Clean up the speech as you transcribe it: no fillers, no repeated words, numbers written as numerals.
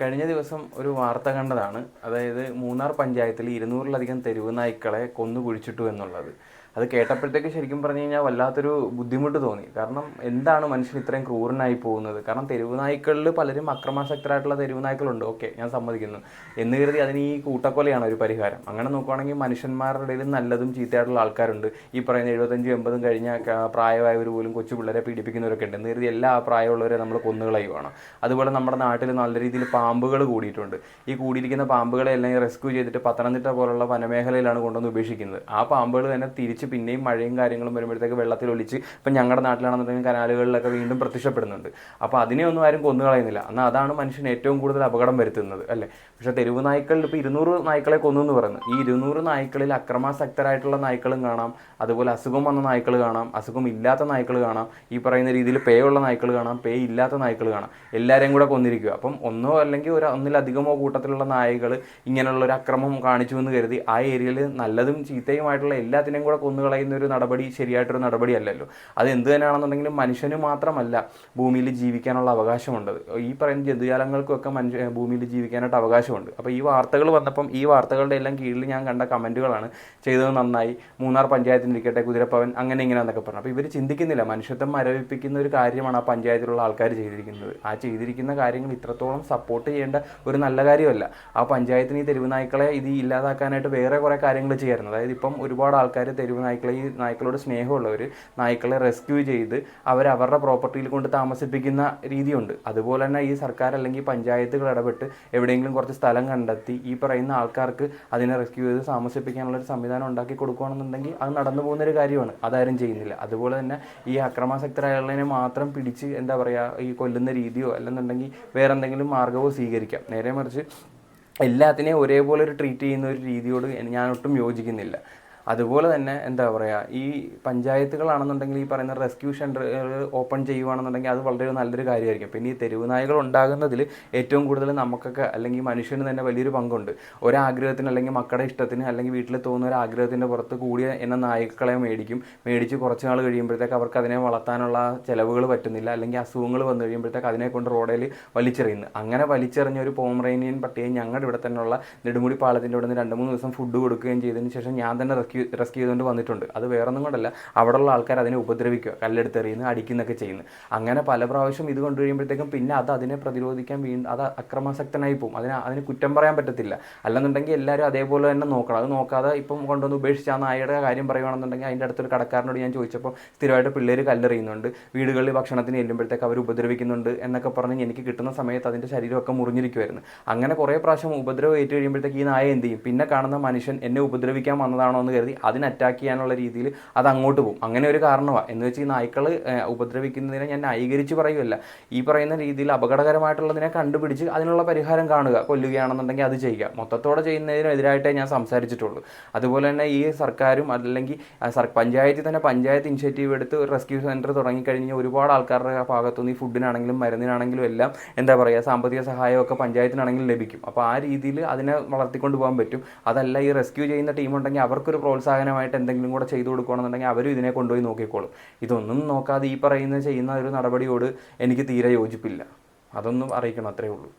കഴിഞ്ഞ ദിവസം ഒരു വാർത്ത കണ്ടതാണ്. അതായത് മൂന്നാർ പഞ്ചായത്തിൽ 200-ലധികം തെരുവ് നായ്ക്കളെ കൊന്നു കുഴിച്ചിട്ടു എന്നുള്ളത്. അത് കേട്ടപ്പോഴത്തേക്ക് ശരിക്കും പറഞ്ഞു കഴിഞ്ഞാൽ വല്ലാത്തൊരു ബുദ്ധിമുട്ട് തോന്നി. കാരണം എന്താണ് മനുഷ്യൻ ഇത്രയും ക്രൂരനായി പോകുന്നത്? കാരണം തെരുവ് നായ്ക്കളിൽ പലരും അക്രമാസക്തരായിട്ടുള്ള തെരുവ് നായ്ക്കളുണ്ട്, ഓക്കെ, ഞാൻ സമ്മതിക്കുന്നു. എന്ന് കരുതി അതിന് ഈ കൂട്ടക്കൊലയാണ് ഒരു പരിഹാരം? അങ്ങനെ നോക്കുവാണെങ്കിൽ മനുഷ്യന്മാരുടെ ഇടയിൽ നല്ലതും ചീത്തയായിട്ടുള്ള ആൾക്കാരുണ്ട്. ഈ പറയുന്ന 75-80 കഴിഞ്ഞ പ്രായമായവർ പോലും കൊച്ചു പിള്ളേരെ പീഡിപ്പിക്കുന്നവരൊക്കെ ഉണ്ട്. എന്ന് കരുതി എല്ലാ പ്രായമുള്ളവരെ നമ്മൾ കൊന്നുകളയുവാണ്. അതുപോലെ നമ്മുടെ നാട്ടിൽ നല്ല രീതിയിൽ പാമ്പുകൾ കൂടിയിട്ടുണ്ട്. ഈ കൂടിയിരിക്കുന്ന പാമ്പുകളെ എല്ലാം റെസ്ക്യൂ ചെയ്തിട്ട് പത്തനംതിട്ട പോലുള്ള വനമേഖലയിലാണ് കൊണ്ടുവന്ന് ഉപേക്ഷിക്കുന്നത്. ആ പാമ്പുകൾ തന്നെ തിരിച്ച് പിന്നെയും മഴയും കാര്യങ്ങളും വരുമ്പോഴത്തേക്ക് വെള്ളത്തിൽ ഒലിച്ച് ഇപ്പം ഞങ്ങളുടെ നാട്ടിലാണെന്നുണ്ടെങ്കിൽ കനാലുകളിലൊക്കെ വീണ്ടും പ്രത്യക്ഷപ്പെടുന്നുണ്ട്. അപ്പോൾ അതിനെ ഒന്നും ആരും കൊന്നു കളയുന്നില്ല. എന്നാൽ അതാണ് മനുഷ്യൻ ഏറ്റവും കൂടുതൽ അപകടം വരുത്തുന്നത്, അല്ലേ? പക്ഷേ തെരുവ് നായ്ക്കളിൽ ഇപ്പോൾ 200 നായ്ക്കളെ കൊന്നു എന്ന് പറയുന്നത്, ഈ 200 നായ്ക്കളിൽ അക്രമാസക്തരായിട്ടുള്ള നായ്ക്കളും കാണാം, അതുപോലെ അസുഖം വന്ന നായ്ക്കൾ കാണാം, അസുഖം ഇല്ലാത്ത നായ്ക്കൾ കാണാം, ഈ പറയുന്ന രീതിയിൽ പേ ഉള്ള നായ്ക്കൾ കാണാം, പേ ഇല്ലാത്ത നായ്ക്കൾ കാണാം. എല്ലാവരെയും കൂടെ കൊന്നിരിക്കുക. അപ്പം ഒന്നോ അല്ലെങ്കിൽ ഒന്നിലധികമോ കൂട്ടത്തിലുള്ള നായകൾ ഇങ്ങനെയുള്ള ഒരു അക്രമം കാണിച്ചു എന്ന് കരുതി ആ ഏരിയയിൽ നല്ലതും ചീത്തയുമായിട്ടുള്ള എല്ലാത്തിനെയും കൂടെ കൊന്നുകളയുന്ന ഒരു നടപടി ശരിയായിട്ടൊരു നടപടി അല്ലല്ലോ. അത് എന്ത് തന്നെയാണെന്നുണ്ടെങ്കിലും മനുഷ്യന് മാത്രമല്ല ഭൂമിയിൽ ജീവിക്കാനുള്ള അവകാശമുണ്ട്. ഈ പറയുന്ന ജന്തുജാലങ്ങൾക്കൊക്കെ ഭൂമിയിൽ ജീവിക്കാനായിട്ട് അവകാശമുണ്ട്. അപ്പോൾ ഈ വാർത്തകൾ വന്നപ്പം ഈ വാർത്തകളുടെ എല്ലാം കീഴിൽ ഞാൻ കണ്ട കമൻറ്റുകളാണ് ചെയ്തത് നന്നായി, മൂന്നാർ പഞ്ചായത്തിന് ഇരിക്കട്ടെ, കുതിരപ്പവൻ അങ്ങനെ ഇങ്ങനെയെന്നൊക്കെ പറഞ്ഞു. അപ്പോൾ ഇവർ ചിന്തിക്കുന്നില്ല, മനുഷ്യത്വം മരവിപ്പിക്കുന്ന ഒരു കാര്യമാണ് ആ പഞ്ചായത്തിലുള്ള ആൾക്കാർ ചെയ്തിരിക്കുന്നത്. ആ ചെയ്തിരിക്കുന്ന കാര്യങ്ങൾ ഇത്രത്തോളം സപ്പോർട്ട് ചെയ്യേണ്ട ഒരു നല്ല കാര്യമല്ല. ആ പഞ്ചായത്തിന് ഈ തെരുവ് നായ്ക്കളെ ഇത് ഇല്ലാതാക്കാനായിട്ട് വേറെ കുറേ കാര്യങ്ങൾ ചെയ്യായിരുന്നു. അതായത് ഇപ്പം ഒരുപാട് ആൾക്കാർ തെരുവ് നായ്ക്കളെ, ഈ നായ്ക്കളോട് സ്നേഹമുള്ളവർ നായ്ക്കളെ റെസ്ക്യൂ ചെയ്ത് അവരുടെ പ്രോപ്പർട്ടിയിൽ കൊണ്ട് താമസിപ്പിക്കുന്ന രീതിയുണ്ട്. അതുപോലെ തന്നെ ഈ സർക്കാർ അല്ലെങ്കിൽ പഞ്ചായത്തുകൾ ഇടപെട്ട് എവിടെയെങ്കിലും കുറച്ച് സ്ഥലം കണ്ടെത്തി ഈ പറയുന്ന ആൾക്കാർക്ക് അതിനെ റെസ്ക്യൂ ചെയ്ത് താമസിപ്പിക്കാനുള്ളൊരു സംവിധാനം ഉണ്ടാക്കി കൊടുക്കുകയാണെന്നുണ്ടെങ്കിൽ അത് നടന്നു പോകുന്നൊരു കാര്യമാണ്. അതാരും ചെയ്യുന്നില്ല. അതുപോലെ തന്നെ ഈ അക്രമാസക്തരായുള്ളതിനെ മാത്രം പിടിച്ച് എന്താ പറയുക, ഈ കൊല്ലുന്ന രീതിയോ അല്ലെന്നുണ്ടെങ്കിൽ വേറെ എന്തെങ്കിലും മാർഗ്ഗമോ സ്വീകരിക്കാം. നേരെ മറിച്ച് എല്ലാത്തിനെയും ഒരേപോലെ ഒരു ട്രീറ്റ് ചെയ്യുന്ന ഒരു രീതിയോട് ഞാൻ ഒട്ടും യോജിക്കുന്നില്ല. അതുപോലെ തന്നെ എന്താ പറയുക, ഈ പഞ്ചായത്തുകളാണെന്നുണ്ടെങ്കിൽ ഈ പറയുന്ന റെസ്ക്യൂ സെൻ്റർ ഓപ്പൺ ചെയ്യുകയാണെന്നുണ്ടെങ്കിൽ അത് വളരെ നല്ലൊരു കാര്യമായിരിക്കും. പിന്നെ ഈ തെരുവ് നായകൾ ഉണ്ടാകുന്നതിൽ ഏറ്റവും കൂടുതൽ നമുക്കൊക്കെ അല്ലെങ്കിൽ മനുഷ്യന് തന്നെ വലിയൊരു പങ്കുണ്ട്. ഒരാഗ്രഹത്തിന് അല്ലെങ്കിൽ മക്കളുടെ ഇഷ്ടത്തിന് അല്ലെങ്കിൽ വീട്ടിൽ തോന്നുന്ന ഒരു ആഗ്രഹത്തിൻ്റെ പുറത്ത് കൂടിയ എന്ന നായ്ക്കളെ മേടിച്ച് കുറച്ച് നാൾ കഴിയുമ്പോഴത്തേക്ക് അവർക്ക് അതിനെ വളർത്താനുള്ള ചിലവുകൾ പറ്റുന്നില്ല, അല്ലെങ്കിൽ അസുഖങ്ങൾ വന്നു കഴിയുമ്പോഴത്തേക്ക് അതിനെ കൊണ്ട് റോഡിൽ വലിച്ചെറിയുന്നു. അങ്ങനെ വലിച്ചെറിഞ്ഞ ഒരു പോമറേനിയൻ പട്ടിയെ ഞങ്ങളുടെ ഇവിടെ തന്നെയുള്ള നെടുമുടി പാലത്തിൻ്റെ ഇവിടെ നിന്ന് 2-3 ദിവസം ഫുഡ് കൊടുക്കുകയും ചെയ്തതിന് ശേഷം ഞാൻ തന്നെ റെസ്ക്യൂ ചെയ്തുകൊണ്ട് വന്നിട്ടുണ്ട്. അത് വേറൊന്നും കൊണ്ടല്ല, അവിടെയുള്ള ആൾക്കാർ അതിനെ ഉപദ്രവിക്കുക, കല്ലെടുത്തെറിയുന്നു, അടിക്കുന്നൊക്കെ ചെയ്യുന്നു. അങ്ങനെ പല പ്രാവശ്യം ഇത് കൊണ്ടുവരുമ്പോഴത്തേക്കും പിന്നെ അതിനെ പ്രതിരോധിക്കാൻ അത് അക്രമാസക്തനായി പോകും. അതിന് കുറ്റം പറയാൻ പറ്റത്തില്ല. അല്ലെന്നുണ്ടെങ്കിൽ എല്ലാവരും അതേപോലെ തന്നെ നോക്കണം. അത് നോക്കാതെ ഇപ്പം കൊണ്ടുവന്ന് ഉപേക്ഷിച്ച ആ നായയുടെ കാര്യം പറയുകയാണെന്നുണ്ടെങ്കിൽ അതിൻ്റെ അടുത്തൊരു കടക്കാരനോട് ഞാൻ ചോദിച്ചപ്പോൾ സ്ഥിരമായിട്ട് പിള്ളേർ കല്ലെറിയുന്നുണ്ട്, വീടുകളിൽ ഭക്ഷണത്തിന് ചെല്ലുമ്പോഴത്തേക്ക് അവർ ഉപദ്രവിക്കുന്നുണ്ട് എന്നൊക്കെ പറഞ്ഞ് എനിക്ക് കിട്ടുന്ന സമയത്ത് അതിൻ്റെ ശരീരമൊക്കെ മുറിഞ്ഞിരിക്കുമായിരുന്നു. അങ്ങനെ കുറേ പ്രാവശ്യം ഉപദ്രവം ഏറ്റു കഴിയുമ്പോഴത്തേക്ക് ഈ നായ എന്ത് ചെയ്യും? പിന്നെ കാണുന്ന മനുഷ്യൻ എന്നെ ഉപദ്രവിക്കാൻ വന്നതാണോ എന്ന് കരുതി അതിന് അറ്റാക്ക് ചെയ്യാനുള്ള രീതിയിൽ അത് അങ്ങോട്ട് പോകും. അങ്ങനെ ഒരു കാരണമാണ്. എന്ന് വെച്ച് ഈ നായ്ക്കൾ ഉപദ്രവിക്കുന്നതിനെ ഞാൻ ന്യായീകരിച്ച് പറയുമല്ല. ഈ പറയുന്ന രീതിയിൽ അപകടകരമായിട്ടുള്ളതിനെ കണ്ടുപിടിച്ച് അതിനുള്ള പരിഹാരം കാണുക. കൊല്ലുകയാണെന്നുണ്ടെങ്കിൽ അത് ചെയ്യുക. മൊത്തത്തോടെ ചെയ്യുന്നതിനെതിരായിട്ടേ ഞാൻ സംസാരിച്ചിട്ടുള്ളൂ. അതുപോലെ തന്നെ ഈ സർക്കാരും അല്ലെങ്കിൽ പഞ്ചായത്തിൽ തന്നെ പഞ്ചായത്ത് ഇനിഷ്യേറ്റീവ് എടുത്ത് ഒരു റെസ്ക്യൂ സെൻറ്റർ തുടങ്ങിക്കഴിഞ്ഞാൽ ഒരുപാട് ആൾക്കാരുടെ ഭാഗത്തുനിന്ന് ഈ ഫുഡിനാണെങ്കിലും മരുന്നിനാണെങ്കിലും എല്ലാം എന്താ പറയുക, സാമ്പത്തിക സഹായമൊക്കെ പഞ്ചായത്തിനാണെങ്കിലും ലഭിക്കും. അപ്പോൾ ആ രീതിയിൽ അതിനെ വളർത്തിക്കൊണ്ട് പോകാൻ പറ്റും. അതല്ല, ഈ റെസ്ക്യൂ ചെയ്യുന്ന ടീമുണ്ടെങ്കിൽ അവർക്കൊരു പ്രോത്സാഹനമായിട്ട് എന്തെങ്കിലും കൂടെ ചെയ്തു കൊടുക്കുകയാണെന്നുണ്ടെങ്കിൽ അവരും ഇതിനെ കൊണ്ടുപോയി നോക്കിക്കോളും. ഇതൊന്നും നോക്കാതെ ഈ ചെയ്യുന്ന ഒരു നടപടിയോട് എനിക്ക് തീരെ യോജിപ്പില്ല. അതൊന്നും അറിയിക്കണം, അത്രയേ ഉള്ളൂ.